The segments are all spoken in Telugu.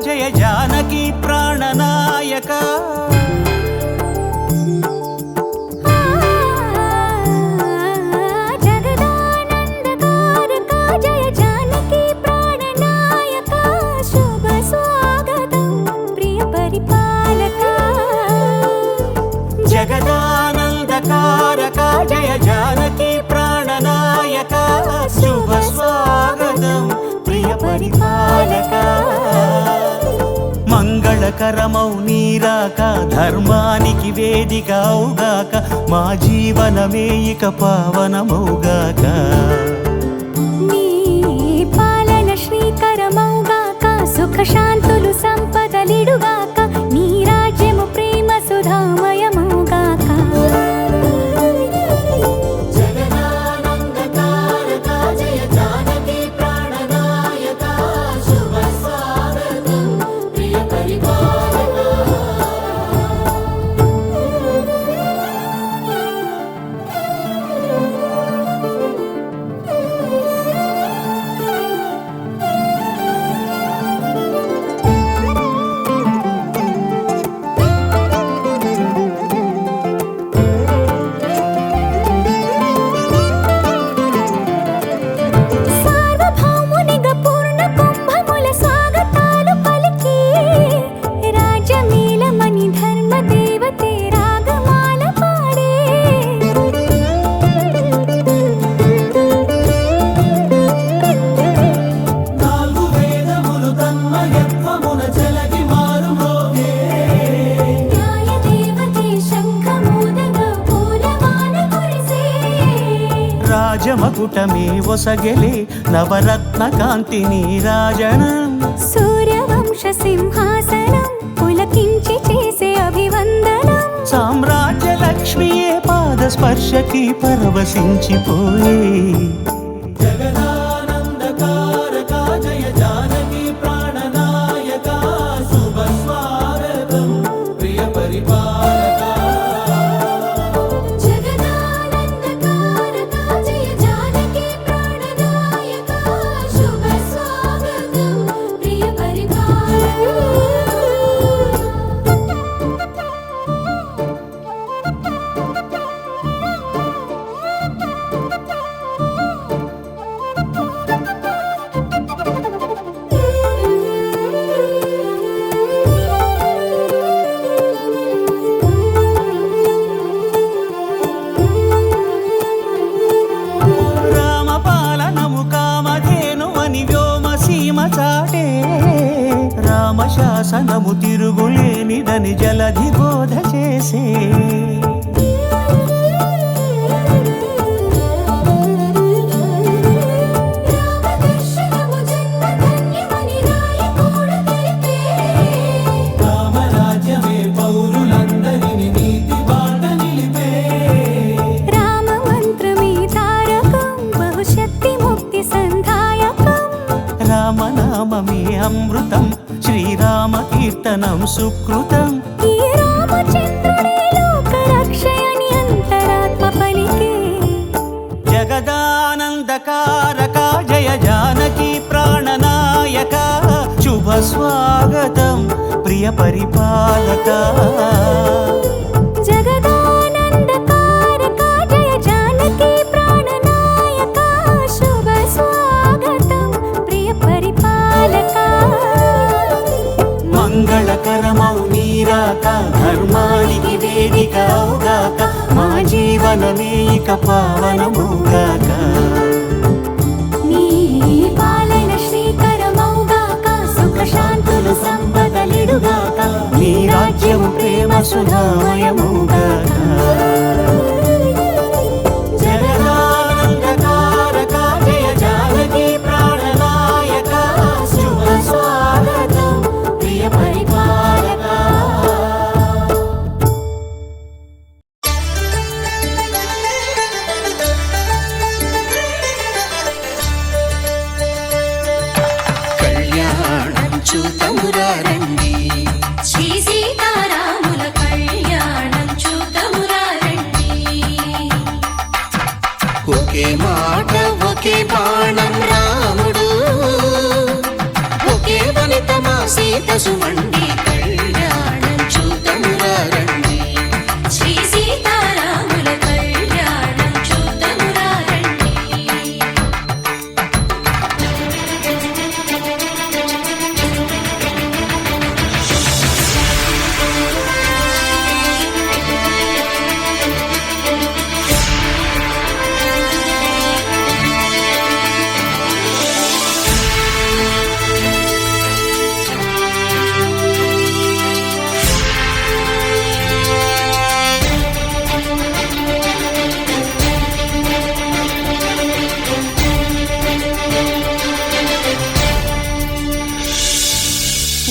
జయ జానకి ప్రాణనాయక జగదానందకారక జయ జానకి ప్రాణనాయక శుభ స్వాగతం ప్రియ పరిపాలక జగదానందకారక జయ జానకి ప్రాణనాయక శుభ స్వాగతం ప్రియ పరిపాలక మంగళకరమౌ నీరాక ధర్మానికి వేదిక అవుగాక మా జీవనమే ఇక పావనమౌగాక నీ పాలన శ్రీకరమౌగాక సుఖ శాంతులు సంపదలిడుగాక నీ రాజ్యము ప్రేమ సుధామయమౌగాక రాజమకుటమే ఒసగెలే నవరత్న కాంతి నీరాజనం సూర్యవంశ సింహాసనం పులకించి చేసే అభివందనం సామ్రాజ్య లక్ష్మియే పాద స్పర్శకి పరవశించిపోయే జగదానందకారక జయ జానకి ప్రాణనాయక శుభ స్వాగతం ప్రియ పరిపాలక రామశాసనము తిరుగులేనిదని జలధి బోధ చేసే రామరాజ్యమే పౌరులందరిని నీతి బాట నిలిపే రామ మంత్రమే తారకం బహుశక్తి ముక్తి సంధాయకం రామనామమే అమృతం శ్రీరామ కీర్తనం సుకృతం ఈ రామచంద్రుడే లోక రక్షయని అంతరాత్మ పలికే జగదానందకారక జయ జానకి ప్రాణనాయక శుభ స్వాగతం ప్రియ పరిపాలక జగదానందకారక జయ జానకి ప్రాణనాయక శుభ స్వాగతం ప్రియ పరిపాలక మంగళకరమౌ నీరాక ధర్మానికి వేదిక అవుగాక మా జీవనమే ఇక పావనమౌగాక నీ పాలన శ్రీకరమౌగాక సుఖ శాంతులు సంపదలిడుగాక నీ రాజ్యము ప్రేమ సుధామయమౌగాక జగదానందకారక చూతమురారండి. శ్రీ సీతారాముల కళ్యాణం చూతమురారండి. ఒకే మాట ఒకే బాణం రాముడు, ఒకే వనిత మా సీత సుమండి. కళ్యాణం చూతమురారండి. శ్రీ సీతారాముల కళ్యాణం చూతమురారండి.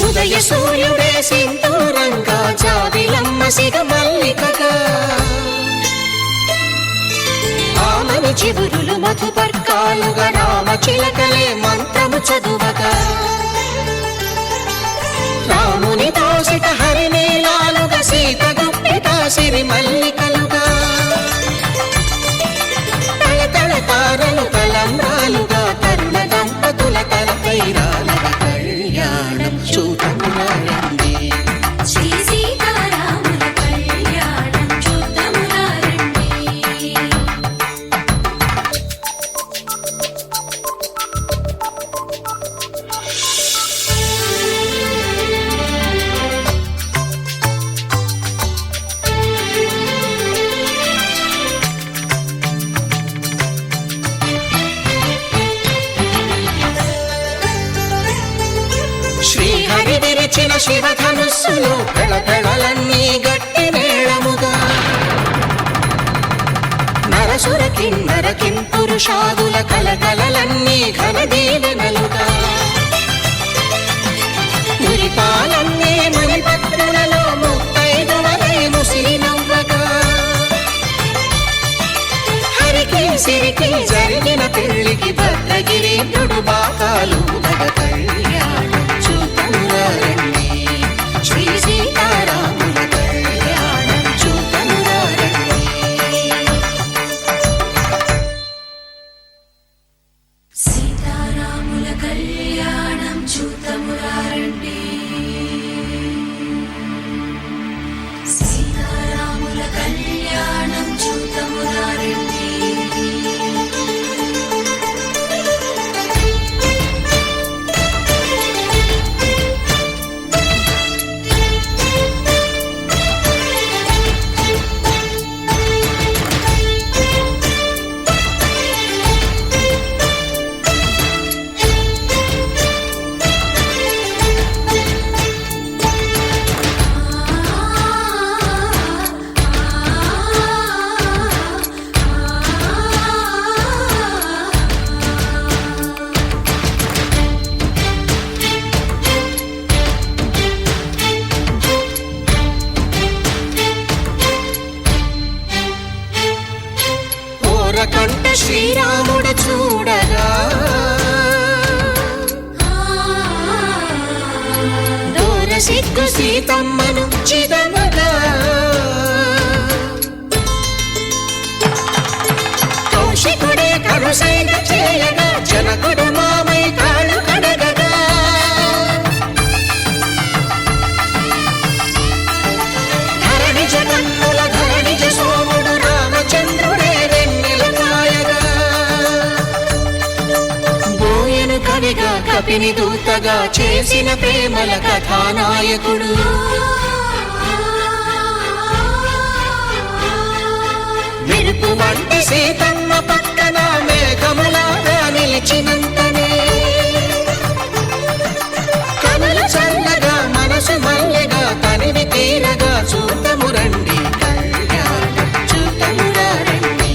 ఉదయ సూర్యుడే సింధూరంగా, జాబిలమ్మ సిగ మల్లికగా, ఆమని చివురులు మధుపర్కాలుగా, రామ చిలకలే మంత్రము చదువగా, రాముని దోసిట హరినీలాలుగా, సీత గుప్పిట సిరి మల్లికలుగా, తళతళ తారలు తలంబ్రాలుగా, తరుణ దంపతుల తలపైరాలుగా. కళ్యాణం చూతమురారండి. శ్రీ సీతారాముల కళ్యాణం చూతమురారండి. శ్రీహరి విరిచిన శివధనుస్సులు, పెళపెళలన్నీ గట్టి మేళముగా, నరసుర కిన్నర కింపురుషాదుల కలకలలన్నీ ఘన దీవెనలుగా, మురిపాలన్నీ మణిపత్రులలో ముత్తైదువలై ముసిరి నవ్వగా, హరికి సిరికి జరిగిన పెళ్లికి భద్రగిరీంద్రుడు బాకాలు గద. కళ్యాణం చూతమురారండి. శ్రీ సీతారాముల కళ్యాణం చూతమురారండి. సీతారాముల కళ్యాణం చూతమురారండి. సీతారాముల కళ్యాణం చూతమురారండి. కంట శ్రీరాముడు చూడగా, దూర సిగ్గు సీతమ్మను చిదమగా, కౌశికుడే కరుసైన చేయగా, జనకుడు మామై కాళ్ళు కడగగా, ధరణి జగన్నుల ధరణిజ సోముడు రామచంద్రుడే వెన్నెల కాయగా, బోయను కవిగా కపిని దూతగా చేసిన ప్రేమల కథానాయకుడు. మెరుపు వంటి సీతమ్మ పక్కన మేఘములాగా నిలిచినంతనే, కనులు చల్లగా మనసు మల్లెగా తనివి తీరగా చూతమురండి. కళ్యాణం చూతమురారండి.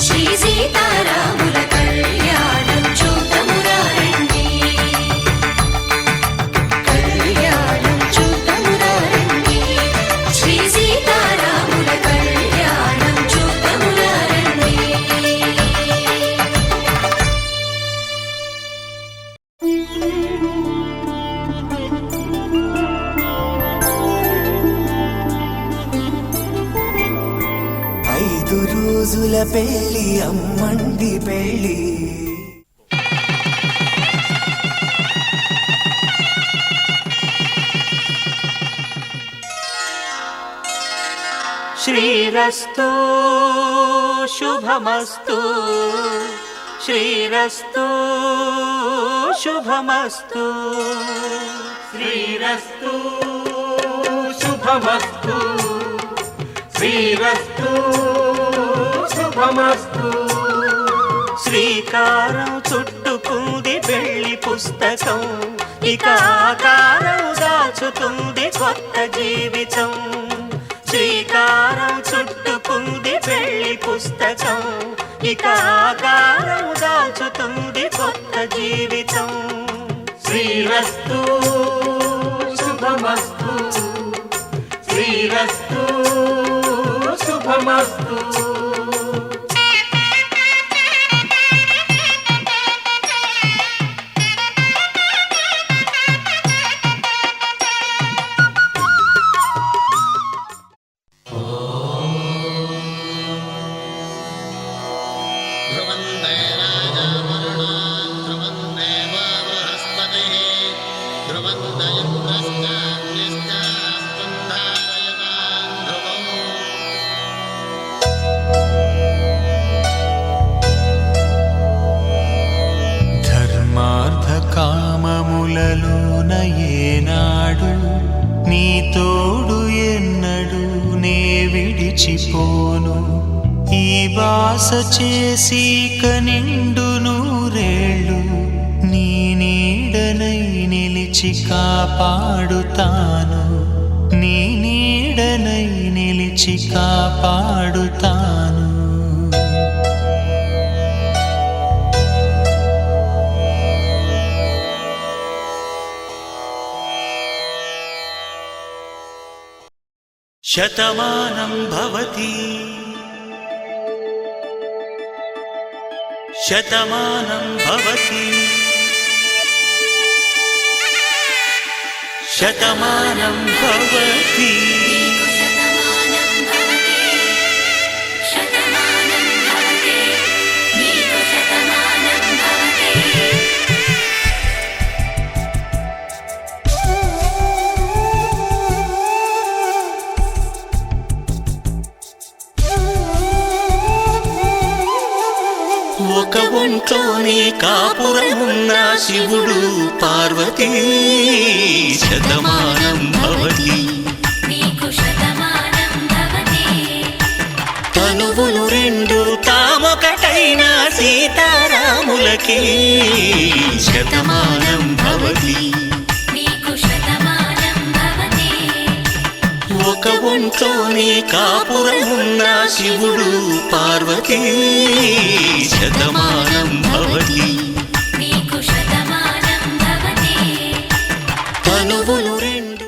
శ్రీ సీతారాముల కళ్యాణం చూతమురారండి. కళ్యాణం చూతమురారండి. శ్రీ సీతారాముల కళ్యాణం చూతమురారండి. పెళ్ళి అమ్మండి పెళ్ళి. శ్రీరస్తు శుభమస్తు, శ్రీరస్తు శుభమస్తు, శ్రీరస్తు శుభమస్తు, శ్రీరస్తు శుభమస్తు. శ్రీకారం చుట్టుకుంది పెళ్లి పుస్తకం, ఇక ఆకారం దాచుతుంది కొత్త జీవితం. శ్రీకారం చుట్టుకుంది పెళ్లి పుస్తకం, ఇక ఆకారం దాచుతుంది కొత్త జీవితం. శ్రీరస్తు శుభమస్తు, శ్రీరస్తు శుభమస్తు. ధర్మార్థ కామములలోన ఏనాడు నీ తోడు ఎన్నడు నే విడిచిపోను. ఈ బాస చేసి కనిండు నూరేళ్ళు నీ నీడనై నిలిచి కాపాడుతాను, నీ నీడనై నిలిచి కాపాడుతాను. శతమానం భవతి శతమానం భవతి శతమానం భవతి. శతమానం భవతి, శతమానం భవతి, నీకు శతమానం భవతి. ఒక ఒంట్లోనే కాపురమున్న శివుడు పార్వతీ శతమానం భవతి. నీకు శతమానం భవతి. తనువులు రెండు తామొకటైన సీతారాములకి శతమానం భవతి. నీకు శతమానం భవతి. ఒక ఒంట్లోనే కాపురమున్న శివుడు పార్వతీ శతమానం భవతి. నీకు శతమానం భవతి. తనువులు రెండు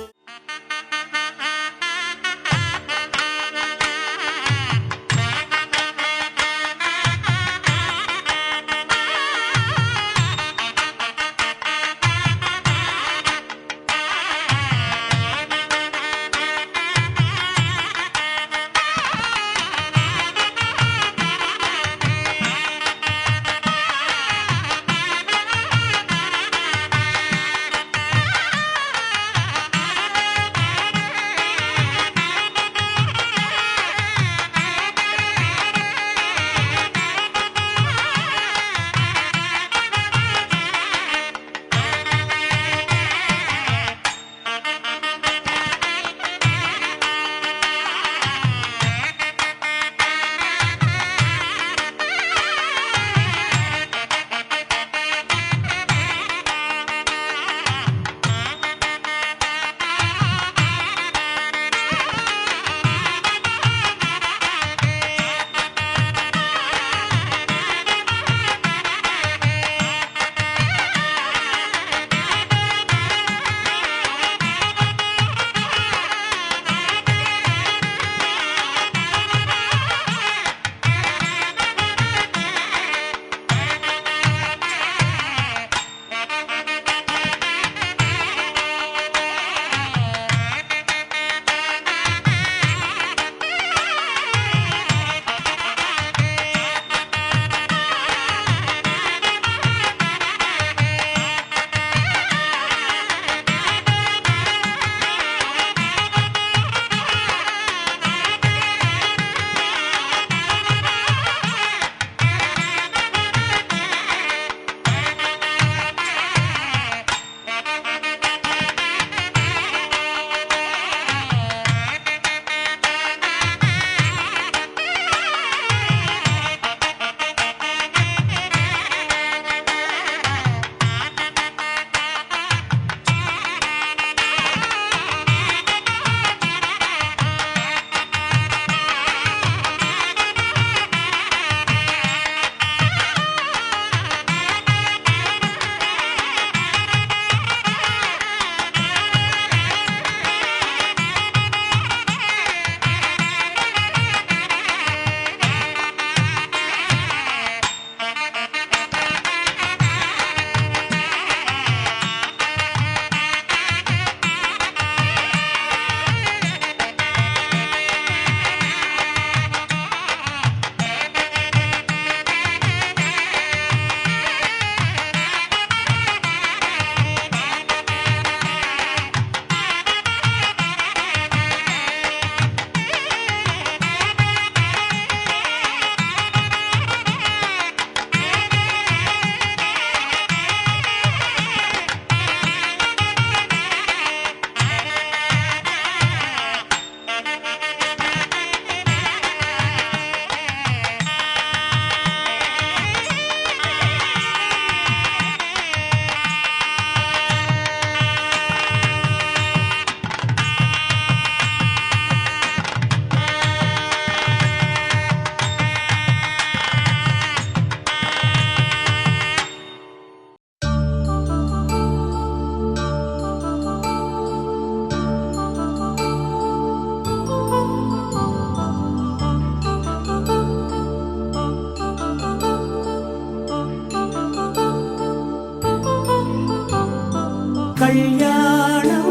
కళ్యాణం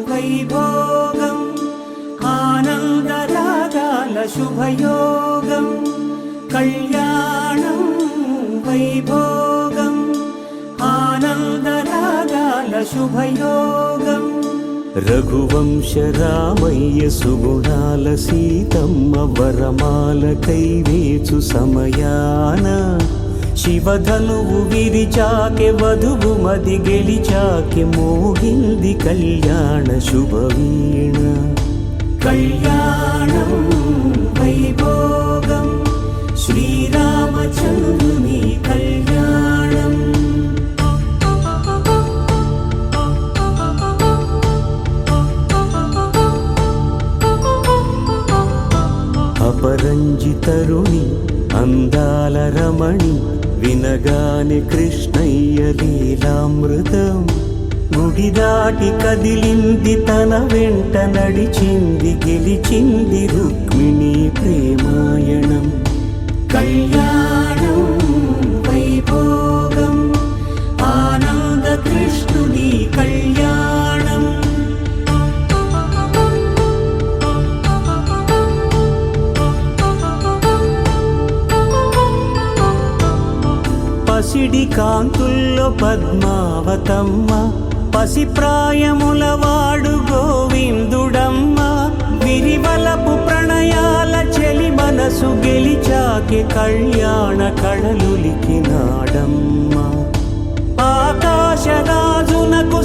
వైభోగం ఆనందరాగాల శుభయోగం కళ్యాణం వైభోగం ఆనందరాగాల శుభయోగం రఘువంశ రామయ్య సుగుణాల సీతమ్మ వరమాల కైవేచు సమయాన శివధనువు విరిచాకె వధువు మది గెలిచాకె మోగింది కళ్యాణ శుభవీణ కళ్యాణం వైభోగం శ్రీరామచంద్రుని కళ్యాణం అపరంజి తరుణి అందాల రమణి వినగానే కృష్ణయ్య లీలామృతం గుడి దాటి కదిలింది తన వెంట నడిచింది గెలిచింది రుక్మిణి ప్రేమాయణం కళ్యాణం వైభోగం ఆనంద కృష్ణుని కళ్యాణం పసిడి కాంతుల్లో పద్మావతమ్మ పసిప్రాయముల వాడు గోవిందుడమ్మ విరివలపు ప్రణయాల చెలి మనసు గెలిచాకె కళ్యాణ కళలులికినాడమ్మ ఆకాశరాజునకు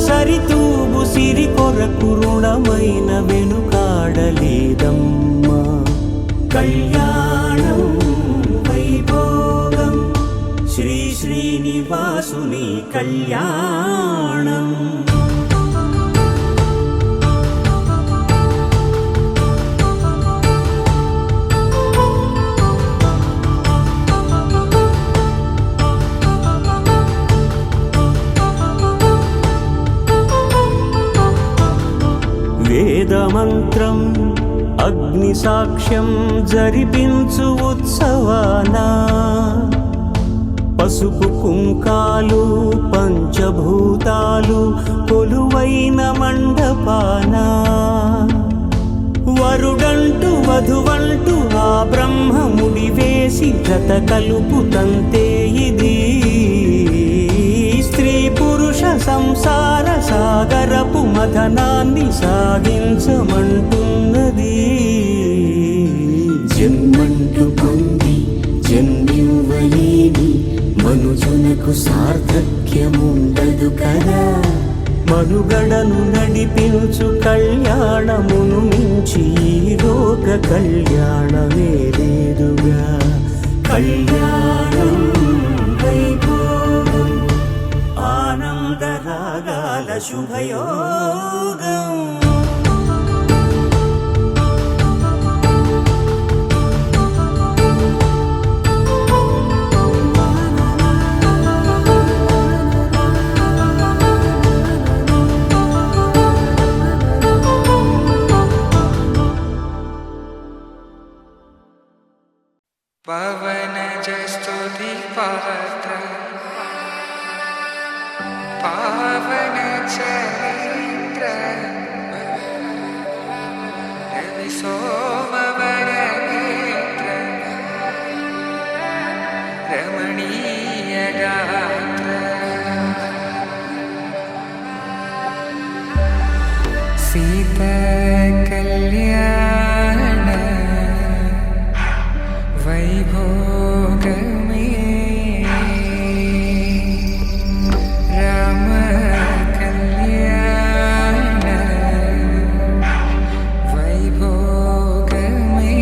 సరితూగు సిరి కొరకు రుణమైన వెనుకాడలేదమ్మ కళ్యాణం వైభోగం శ్రీ శ్రీనివాసుని కళ్యాణం వేదమంత్రం అగ్ని సాక్ష్యం జరిపించు ఉత్సవానా పసుపు కుంకాలు పంచభూతాలు కొలువైన మండపాన వరుడంటూ వధువంటూ ఆ బ్రహ్మముడి వేసి జత కలుపుతంతే ఇది స్త్రీ పురుష సంసార సాగరపు మథనాన్ని సాగించమంటున్నది జన్మంటూ పొంది జన్మివ్వలేని మనుజునకు సార్థక్యముండదు కదా మనుగడను నడిపించు కళ్యాణమును మించి ఈ లోక కళ్యాణమే లేదుగా కళ్యాణం వైభోగం ఆనందరాగాల శుభయోగం पवनजस्तुति पात्र पावन चरित्र रवि सोमवर नेत्र रमणीय गात्र सीता कल्याण वैभोगमे राम कल्याण वैभोगमे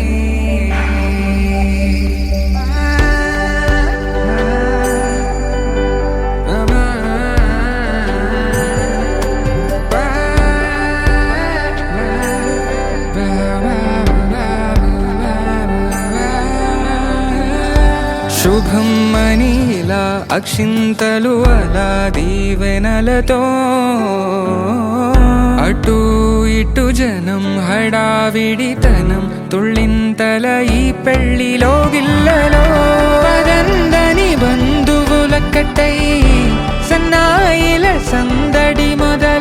శుభం మనీలా అక్షింతలు అలా దీవెనలతో అటు ఇటు జనం హడావిడితనం తుళ్ళింతల ఈ పెళ్లిలో గిల్లలో పదందని బంధువుల కట్టై సన్నాయిల సందడి మొదల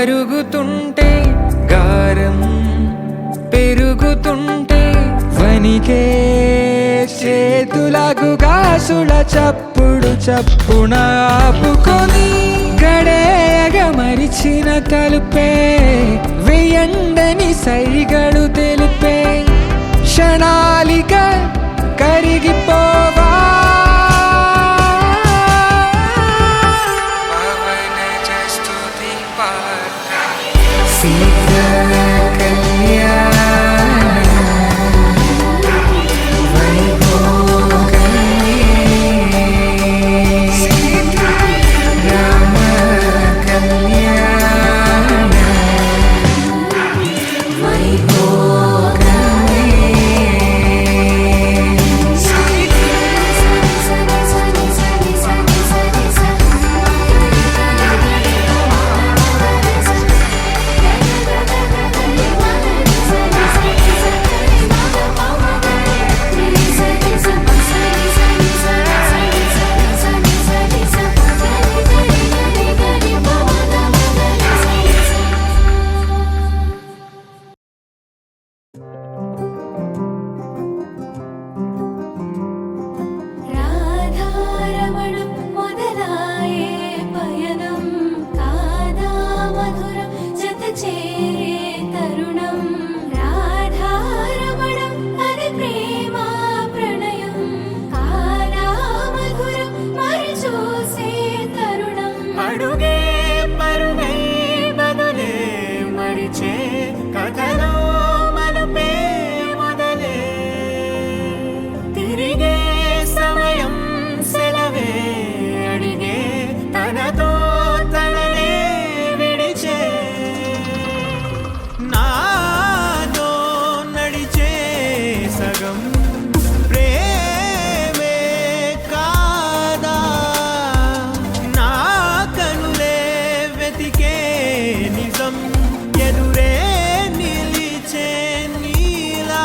కరుగుతుంటే గారం పెరుగుతుంటే వనికే చేతులకు గాసుల చప్పుడు చప్పున ఆపుకొని గడేయగ మరిచిన తలుపే వెయ్యండని సైగడు తెలిపే క్షణాలిక కరిగిపోవా రాధారమణం మొదలాయే పయనం కాదా మధురం జత చేరే తరుణం రాధారమణం అది ప్రేమ ప్రణయం కాదా మధురం మరి చూసే తరుణం అడుగే పరుగై బదులే మరిచే కథలో మలుపే మొదలే తిరిగే సమయం సెలవే అడిగే తనతో తననే విడిచే నాతో నడిచే సగం ప్రేమే కాదా నా కనులే వెతికే నిజం ఎదురే నిలిచే నీలా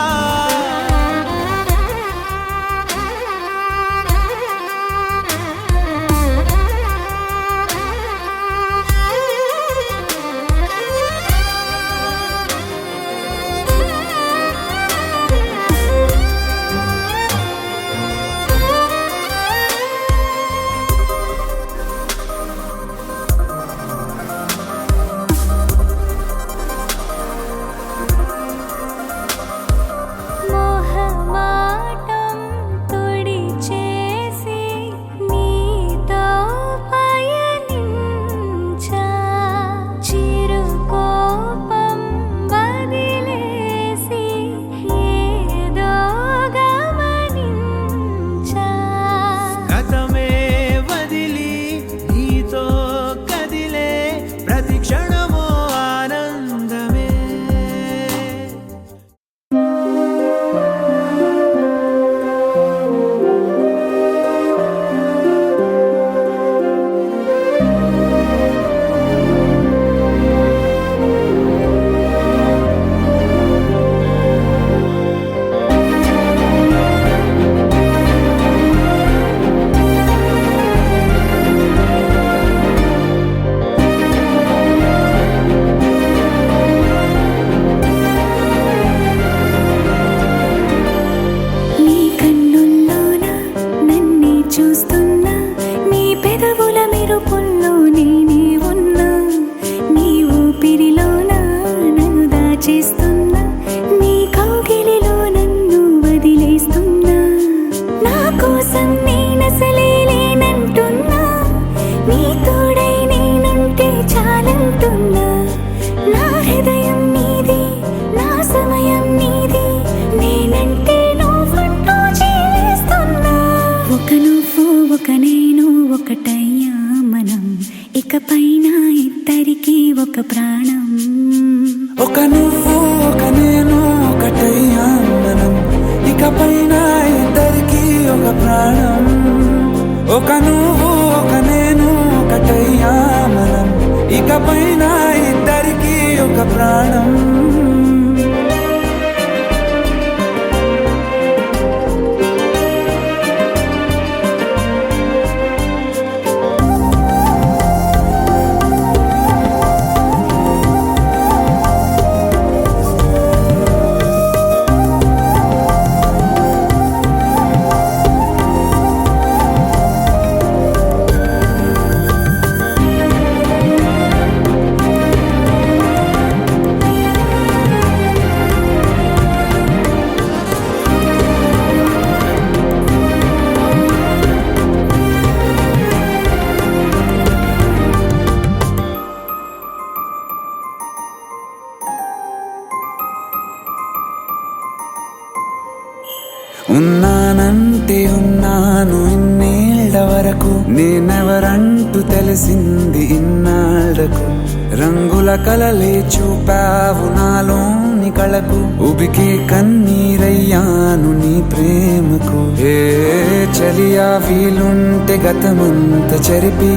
మోహమాటం తొడి చేసి నీతో పయనించా చిరుకోపం వదిలేసి ఏదో గమనించా గతమే వదిలి నీతో కదిలే ప్రతి క్షణమో ఆనందమే నీ కన్నుల్లోన నన్నే చూస్తున్నా నీ పెదవుల మెరుపుల్లో నేనే ఉన్నా నీ ఊపిరిలోన నన్ను దాచేస్తున్నా నీ కౌగిలిలో నన్ను వదిలేస్తున్నా నా కోసం నేనసలే లేనంటున్నా నీ తోడై నేనుంటే చాలంటున్నా నా హృదయం నీది నా సమయం నీది నేనంటే నువ్వుంటూ జీవిస్తున్నా ఒక నువ్వు ఒక నేను ఒకటయ్యా మనం ఇకపైన ఇద్దరికి ఒక ప్రాణం ఒక నువ్వు ఒక నేను ఒకటయ్యా మనం ఇకపైన ఇద్దరికి ఒక ప్రాణం ఒక నువ్వు ఒక నేను ఒకటయ్యా మనం ఇకపైన ఇద్దరికి ఒక ప్రాణం నేనెవరంటూ తెలిసింది ఇన్నాళ్లకు రంగుల కలలే చూపావు నాలోని కళకు ఉబికే కన్నీరయ్యాను నీ ప్రేమకు ఏ చలియా వీలుంటే గతమంత చెరిపి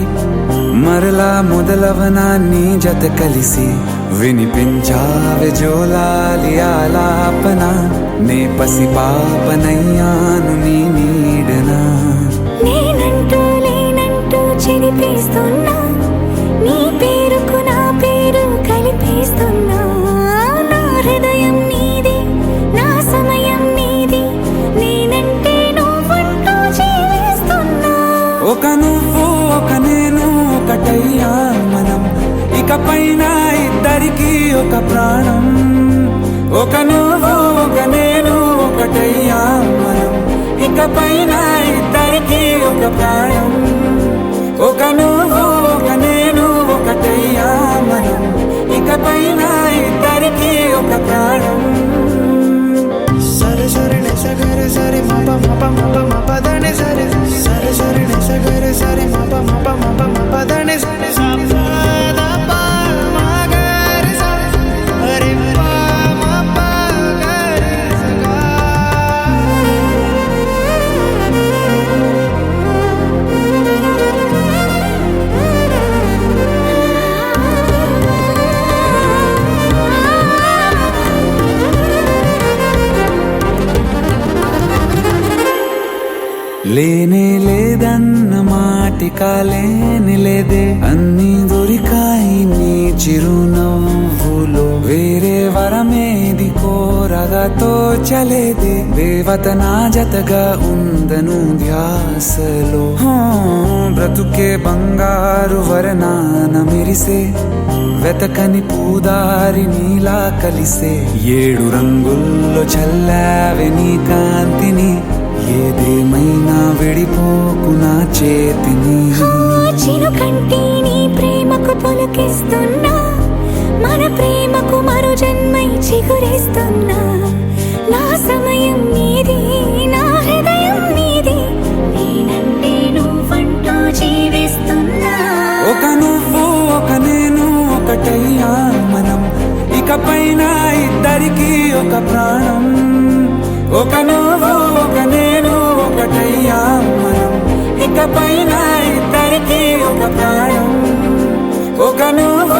మరలా మొదలవనా నీ జత కలిసి వినిపించావే జోలాలి ఆలాపన నే పసి పాపనయ్యాను నీ నీడనా నేనంటూ లేనంటూ చెరిపేస్తున్నా నీ పేరుకు నా పేరు కలిపేస్తున్నా నా హృదయం నీది నా సమయం నీది నేనంటే నువ్వంటూ జీవిస్తున్నా ఒక నువ్వు ఒక నేను ఒకటయ్యా మనం ఇకపైన ఇద్దరికి ఒక ప్రాణం ఒక నువ్వు ఒక నేను ఒకటయ్యా మనం ఇకపైన ఇద్దరికి ఒక ప్రాణం ఒక నువ్వు ఒక నేను ఒకటయ్యా మనం ఇకపైన ఇద్దరికి ఒక ప్రాణం సరే సరే సగరే సరే మప మప మప మపదనే సరే సరే సరే సగరే సరే మప మప మప మపదనే సరే సపద ప మగరి సరే అరే ప మప గరి సగా లేనే లేదన్న మాటిక లేని లేదే అన్ని దొరికాయి నీ చిరునవ్వులో వేరే వరమేది కోరగా తోచలేదే దేవత నా జతగా ఉందను ధ్యాసలో బ్రతుకే బంగారు వరనాన మెరిసే వెతకని పూదారి నీలా కలిసే 7 రంగుల్లో చల్లావే నీ కాంతిని ఏదేమైనా విడిపోకు నా చేతిని చినుకంటే నీ ప్రేమకు పులకిస్తున్నా మన ప్రేమకు మరో జన్మై చిగురిస్తున్నా నా సమయం నీది నా హృదయం నీది నేనంటే నువ్వంటూ జీవిస్తున్నా ఒక నువ్వు ఒక నేను ఒకటయ్యా మనం ఇకపైన ఇద్దరికి ఒక ప్రాణం ఒక నువ్వు ఒక నేను ఒకటయ్యా మనం ఇకపైన ఇద్దరికి ఒక ప్రాణం ఒక నువ్వు